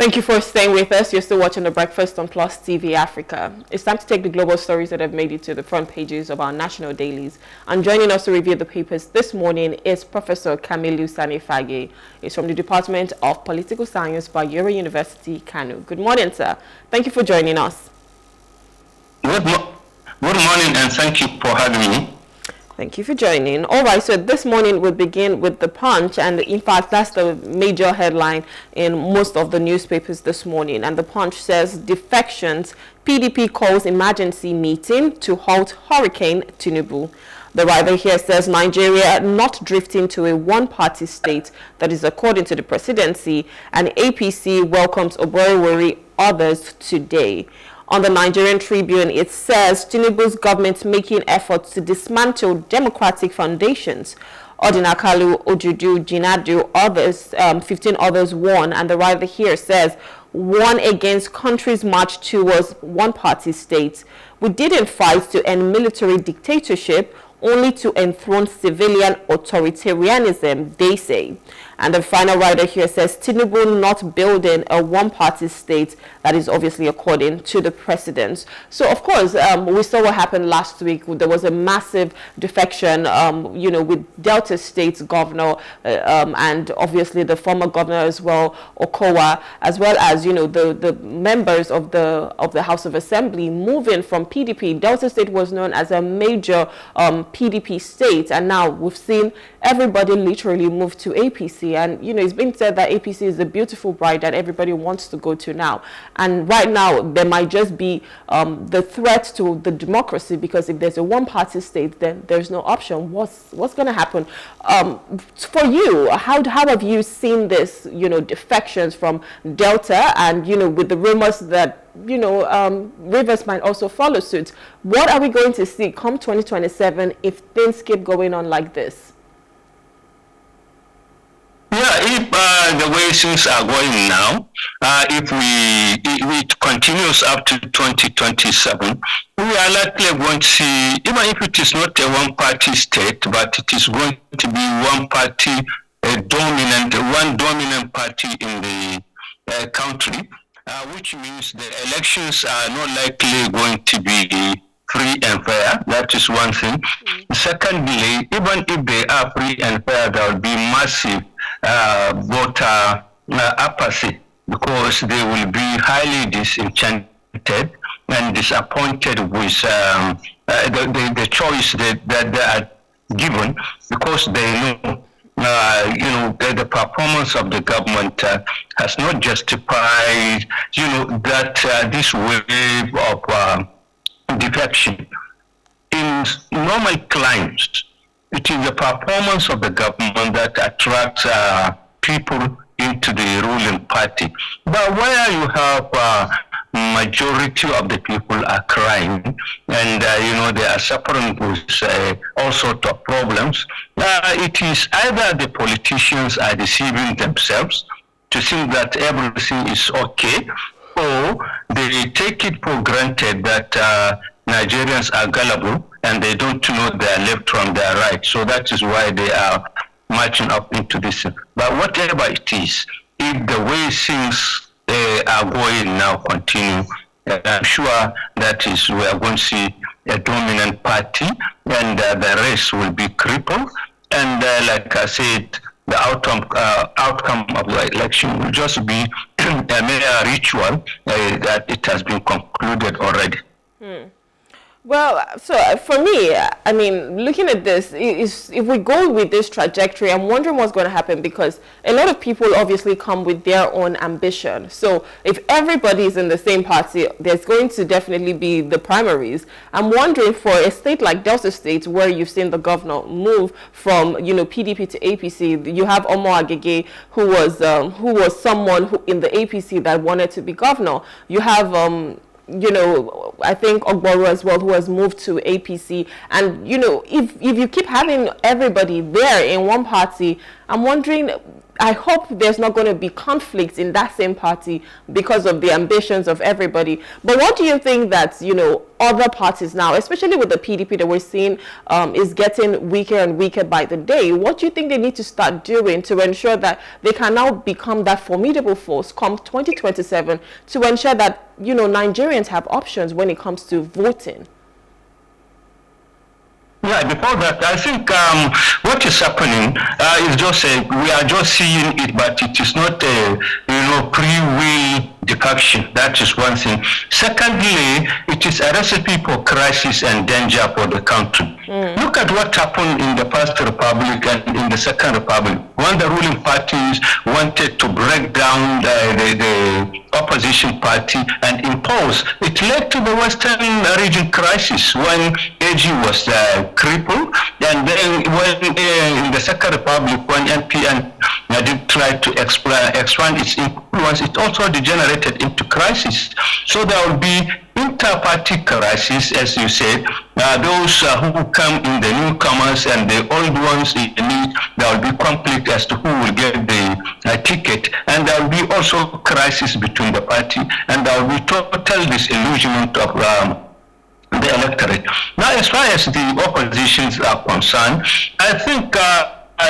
Thank you for staying with us. You're still watching The Breakfast on Plus TV Africa. It's time to take the global stories that have made it to the front pages of our national dailies. And joining us to review the papers this morning is Professor Kamilu Sani Fage. He's from the Department of Political Science, Bayero University, Kano. Good morning, sir. Thank you for joining us. Good morning, and thank you for having me. Thank you for joining. All right, so this morning we'll begin with the Punch, and in fact that's the major headline in most of the newspapers this morning. And the Punch says defections, PDP calls emergency meeting to halt Hurricane Tinubu. The writer here says Nigeria not drifting to a one-party state, that is according to the presidency, and APC welcomes Oborowori others today. On the Nigerian Tribune, it says Tinubu's government making efforts to dismantle democratic foundations. Odinakalu, Ojudu, Jinadu, others, 15 others won. And the writer here says, won against country's march towards one-party states. We didn't fight to end military dictatorship, only to enthrone civilian authoritarianism, they say. And the final writer here says Tinubu not building a one-party state, that is obviously according to the president. So of course, we saw what happened last week. There was a massive defection, with Delta State's governor and obviously the former governor as well, Okowa, as well as the members of the House of Assembly moving from PDP. Delta State was known as a major PDP state, and now we've seen everybody literally move to APC. And it's been said that APC is a beautiful bride that everybody wants to go to now. And right now there might just be the threat to the democracy, because if there's a one-party state, then there's no option. What's going to happen? For you, how have you seen this defections from Delta, and with the rumors that Rivers might also follow suit? What are we going to see come 2027 if things keep going on like this? Yeah, if the way things are going now, if it continues up to 2027, we are likely going to see, even if it is not a one-party state, but it is going to be one dominant party in the country, which means the elections are not likely going to be free and fair. That is one thing. Secondly, even if they are free and fair, there will be massive voter apathy, because they will be highly disenchanted and disappointed with the choice that they are given, because they know the performance of the government has not justified that this wave of defection. In normal climes, it is the performance of the government that attracts people into the ruling party. But where you have majority of the people are crying, and they are suffering with all sorts of problems, it is either the politicians are deceiving themselves to think that everything is okay, or they take it for granted that Nigerians are gullible and they don't know their left from their right. So that is why they are marching up into this. But whatever it is, if the way things are going now continue, I'm sure that is we are going to see a dominant party, and the rest will be crippled. And like I said, the outcome of the election will just be a mere ritual that it has been concluded already. Well, so for me, I mean, looking at this, if we go with this trajectory, I'm wondering what's going to happen, because a lot of people obviously come with their own ambition. So if everybody is in the same party, there's going to definitely be the primaries. I'm wondering, for a state like Delta State, where you've seen the governor move from PDP to APC, you have Omo Agege, who was someone who in the APC that wanted to be governor. You have I think Ogboro as well, who has moved to APC. And, if you keep having everybody there in one party, I'm wondering, I hope there's not going to be conflict in that same party because of the ambitions of everybody. But what do you think that, other parties now, especially with the PDP that we're seeing is getting weaker and weaker by the day? What do you think they need to start doing to ensure that they can now become that formidable force come 2027 to ensure that, Nigerians have options when it comes to voting? Yeah, before that, I think what is happening is just we are just seeing it, but it is not a pre-will depiction. That is one thing. Secondly, it is a recipe for crisis and danger for the country. Look at what happened in the First Republic and in the Second Republic. When the ruling parties wanted to break down the opposition party and impose, it led to the Western region crisis when AG was crippled, and then when in the Second Republic, when NPN did try to expand its influence, it also degenerated into crisis. So there will be inter-party crisis, as you said. Those who come in, the newcomers and the old ones in need, there will be conflict as to who will get the ticket, and there will be also crisis between the party, and there will be total disillusionment of the electorate. Now, as far as the oppositions are concerned, I think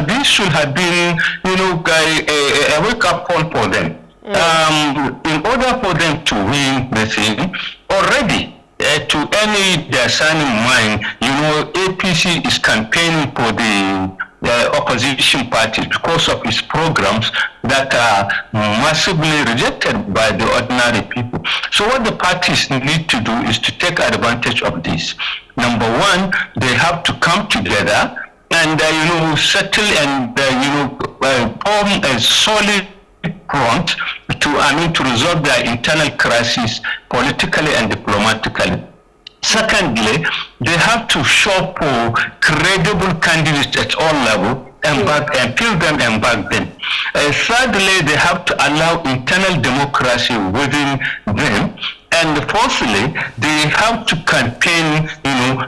this should have been, a wake-up call for them. In order for them to win the thing, already to any their Sani mind, APC is campaigning for the opposition parties because of its programs that are massively rejected by the ordinary people. So what the parties need to do is to take advantage of this. Number one, they have to come together and settle and form a solid front to resolve their internal crisis politically and diplomatically. Secondly, they have to show for credible candidates at all levels and fill them and back them. Thirdly, they have to allow internal democracy within them. And fourthly, they have to campaign,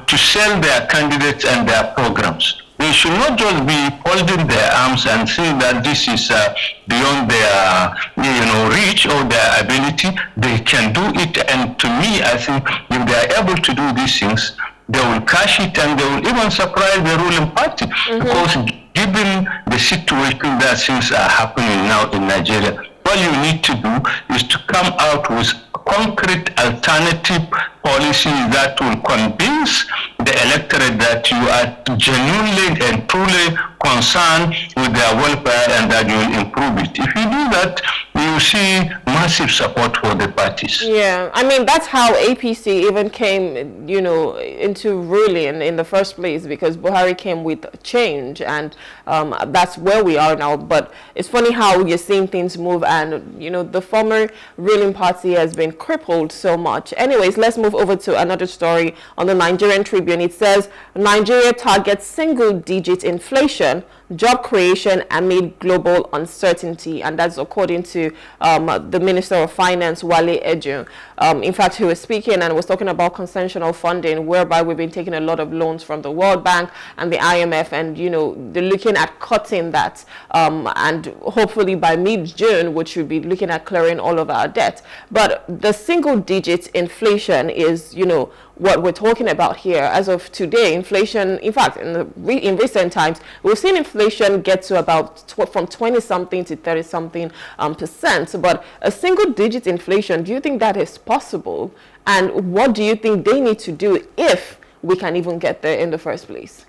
to sell their candidates and their programs. They should not just be folding their arms and saying that this is beyond their, reach or their ability. They can do it, and to me, I think if they are able to do these things, they will cash it and they will even surprise the ruling party. Because given the situation that things are happening now in Nigeria, all you need to do is to come out with concrete alternative policies that will convince the electorate that you are genuinely and truly concerned with their welfare and that you will improve it. If you do that, you will see massive support for the parties. Yeah, I mean, that's how APC even came, into ruling in the first place, because Buhari came with change, and that's where we are now. But it's funny how you're seeing things move, and, the former ruling party has been crippled so much. Anyways, let's move over to another story on the Nigerian Tribune. It says, Nigeria targets single-digit inflation, job creation amid global uncertainty, and that's according to the Minister of Finance, Wale Eju. In fact, he was speaking and was talking about concessional funding, whereby we've been taking a lot of loans from the World Bank and the IMF, and they're looking at cutting that, and hopefully by mid-June, which should be looking at clearing all of our debt. But the single-digit inflation is, what we're talking about here. As of today, inflation, in fact, in recent times, we've seen inflation get to about from 20-something to 30-something percent. But a single-digit inflation, do you think that is possible? And what do you think they need to do if we can even get there in the first place?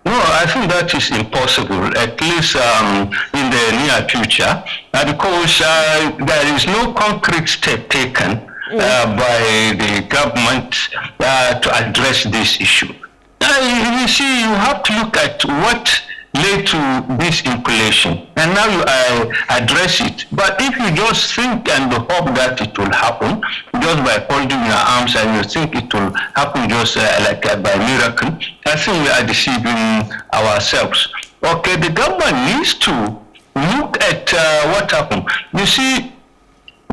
No, I think that is impossible, at least in the near future, because there is no concrete step taken by the government to address this issue. You see, you have to look at what led to this inflation, and now you address it. But if you just think and hope that it will happen just by folding your arms and you think it will happen just by miracle, I think we are deceiving ourselves. Okay, the government needs to look at what happened. You see,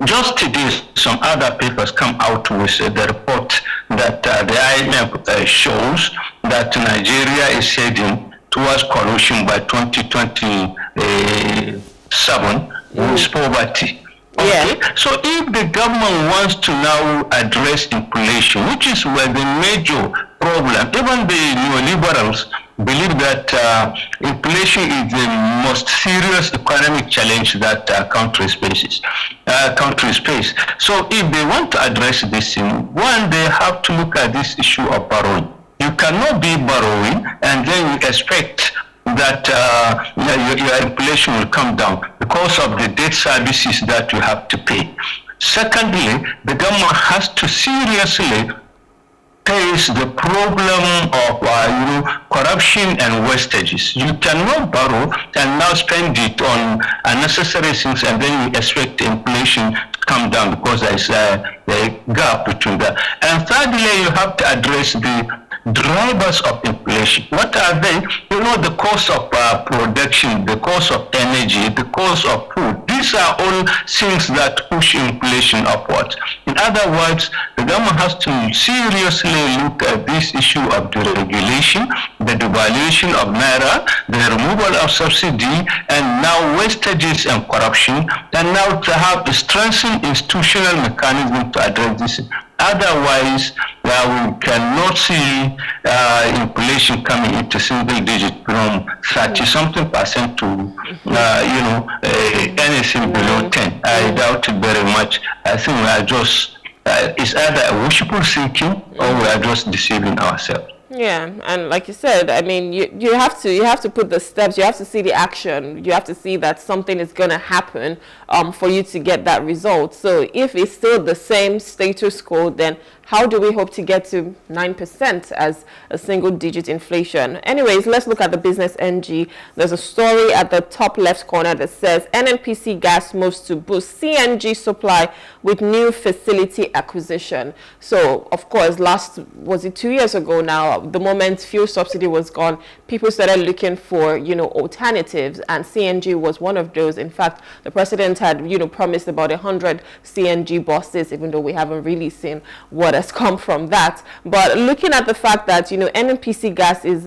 just today, some other papers come out with the report that the IMF shows that Nigeria is heading towards corruption by 2027 with poverty. Okay, so if the government wants to now address inflation, which is where the major problem, even the neoliberals believe that inflation is the most serious economic challenge that countries face. So if they want to address this thing, one, they have to look at this issue of borrowing. You cannot be borrowing and then you expect that your inflation will come down because of the debt services that you have to pay. Secondly, the government has to seriously face the problem of corruption and wastages. You cannot borrow and now spend it on unnecessary things and then you expect inflation to come down because there is a gap between that. And thirdly, you have to address the drivers of inflation. What are they? The cost of production, the cost of energy, the cost of food. These are all things that push inflation upwards. In other words, the government has to seriously look at this issue of deregulation, the devaluation of naira, the removal of subsidy, and now wastages and corruption, and now to have a strengthened institutional mechanism to address this. Otherwise, we cannot see inflation coming into single digit from 30-something% to anything below 10. I doubt it very much. I think we are just it's either a wishful thinking or we are just deceiving ourselves. Yeah, and like you said, I mean, you have to put the steps, you have to see the action, you have to see that something is going to happen for you to get that result. So if it's still the same status quo, then how do we hope to get to 9% as a single-digit inflation? Anyways, let's look at the Business NG. There's a story at the top left corner that says NNPC gas moves to boost CNG supply with new facility acquisition. So, of course, was it 2 years ago now, the moment fuel subsidy was gone, people started looking for, alternatives, and CNG was one of those. In fact, the president had, promised about 100 CNG buses, even though we haven't really seen what has come from that. But looking at the fact that NNPC gas is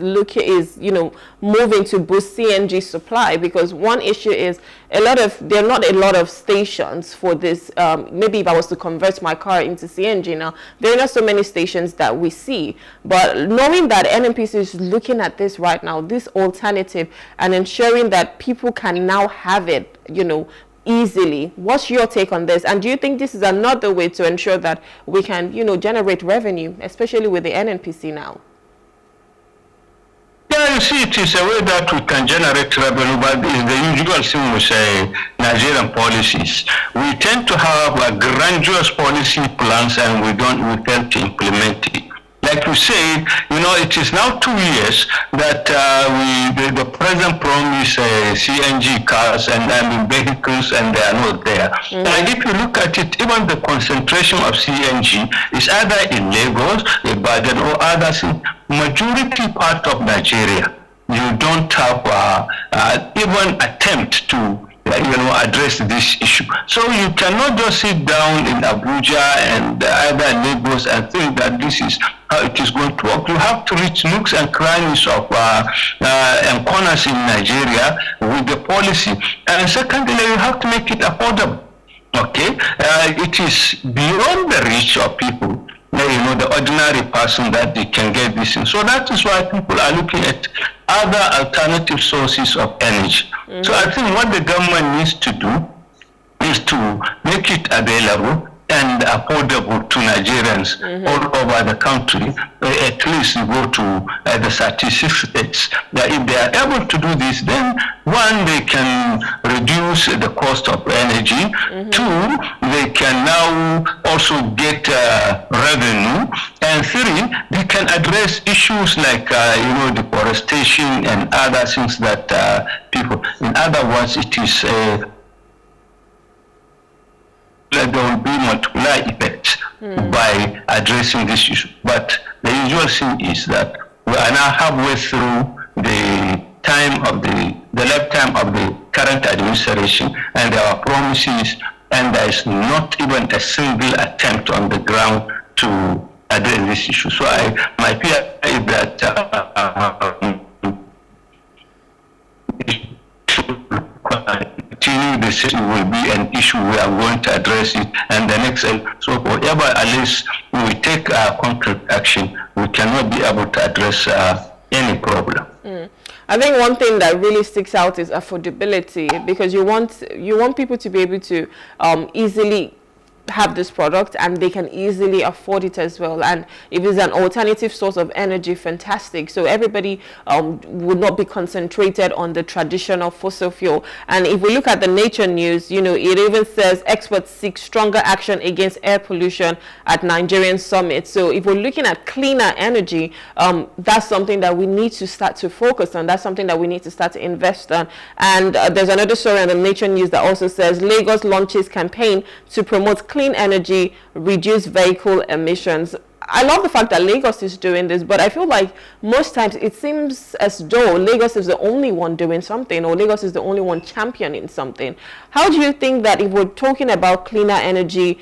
moving to boost CNG supply, because one issue is there are not a lot of stations for this. Maybe if I was to convert my car into CNG now, there are not so many stations that we see. But knowing that NNPC is looking at this right now, this alternative, and ensuring that people can now have it, easily. What's your take on this? And do you think this is another way to ensure that we can, generate revenue, especially with the NNPC now? Yeah, you see, it is a way that we can generate revenue, but it's the usual thing with Nigerian policies. We tend to have a grandiose policy plans and we fail to implement it. Like you said, it is now 2 years that the president promised CNG cars and vehicles, and they are not there. And if you look at it, even the concentration of CNG is either in Lagos, Ibadan, or others. Majority part of Nigeria, you don't have even attempt to address this issue. So you cannot just sit down in Abuja and either Lagos and think that this is how it is going to work. You have to reach nooks and crannies of and corners in Nigeria with the policy. And secondly, you have to make it affordable. Okay, it is beyond the reach of people. The ordinary person that they can get this in. So that is why people are looking at other alternative sources of energy. So I think what the government needs to do is to make it available and affordable to Nigerians all over the country, at least go to the 36 states. That if they are able to do this, then one, they can reduce the cost of energy. Two, they can now also get revenue. And three, they can address issues like deforestation and other things that people. In other words, it is there will be multiplier effects by addressing this issue. But the usual thing is that we are now halfway through the lifetime of the current administration, and there are promises, and there is not even a single attempt on the ground to address this issue. So my fear is that recession will be an issue, we are going to address it, and the next, so whatever at least we take concrete action, we cannot be able to address any problem. I think one thing that really sticks out is affordability, because you want people to be able to easily have this product, and they can easily afford it as well. And if it's an alternative source of energy, fantastic. So everybody would not be concentrated on the traditional fossil fuel. And if we look at the Nature news, you know, it even says experts seek stronger action against air pollution at Nigerian summit. So if we're looking at cleaner energy, that's something that we need to start to focus on. That's something that we need to start to invest on. And there's another story on the Nature news that also says Lagos launches campaign to promote clean energy, reduce vehicle emissions. I love the fact that Lagos is doing this, but I feel like most times it seems as though Lagos is the only one doing something, or Lagos is the only one championing something. How do you think that if we're talking about cleaner energy,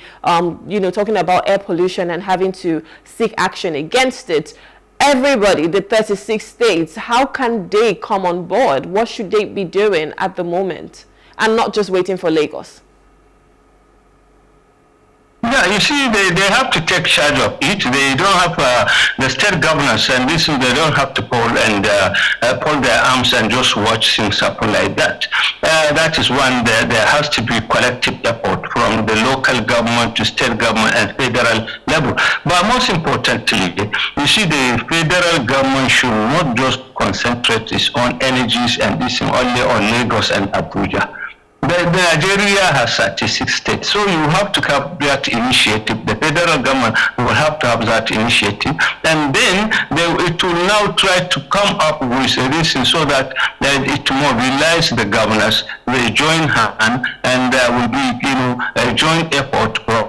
you know, talking about air pollution and having to seek action against it, everybody, the 36 states, how can they come on board? What should they be doing at the moment, and not just waiting for Lagos? Yeah, you see, they have to take charge of it. They don't have the state governors, and this they don't have to pull their arms and just watch things happen like that. That is one. There has to be collective effort from the local government to state government and federal level. But most importantly, you see, the federal government should not just concentrate its own energies and this only on Lagos and Abuja. Nigeria has 36 states, so you have to have that initiative. The federal government will have to have that initiative, and then it will now try to come up with a reason so that it mobilize the governors. They join hand, and there will be, you know, a joint effort from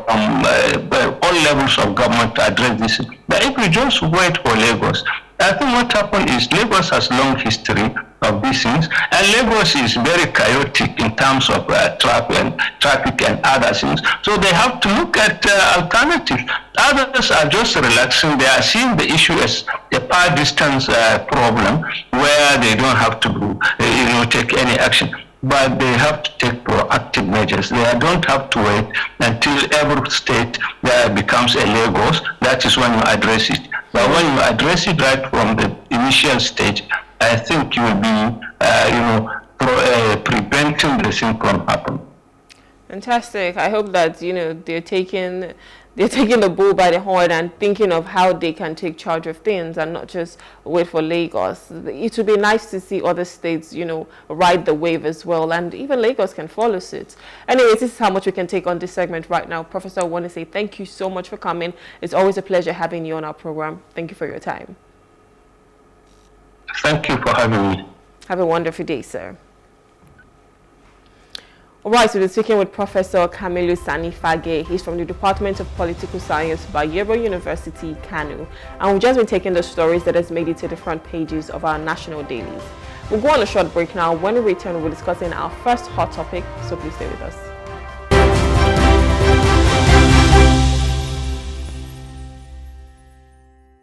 all levels of government to address this. But if we just wait for Lagos, I think what happened is Lagos has long history of these things, and Lagos is very chaotic in terms of traffic and other things. So they have to look at alternatives. Others are just relaxing. They are seeing the issue as a far distance problem where they don't have to, you know, take any action. But they have to take proactive measures. They don't have to wait until every state becomes a Lagos. That is when you address it. But when you address it right from the initial stage, I think you will be, preventing the thing from happening. Fantastic. I hope that, you know, they're taking the bull by the horn and thinking of how they can take charge of things and not just wait for Lagos. It would be nice to see other states, you know, ride the wave as well, and even Lagos can follow suit. Anyways, this is how much we can take on this segment right now. Professor, I want to say thank you so much for coming. It's always a pleasure having you on our program. Thank you for your time. Thank you for having me. Have a wonderful day, sir. All right, so we're speaking with Professor Kamilu Sani Fage. He's from the Department of Political Science, Bayero University, Kano. And we've just been taking the stories that has made it to the front pages of our national dailies. We'll go on a short break now. When we return, we'll be discussing our first hot topic, so please stay with us.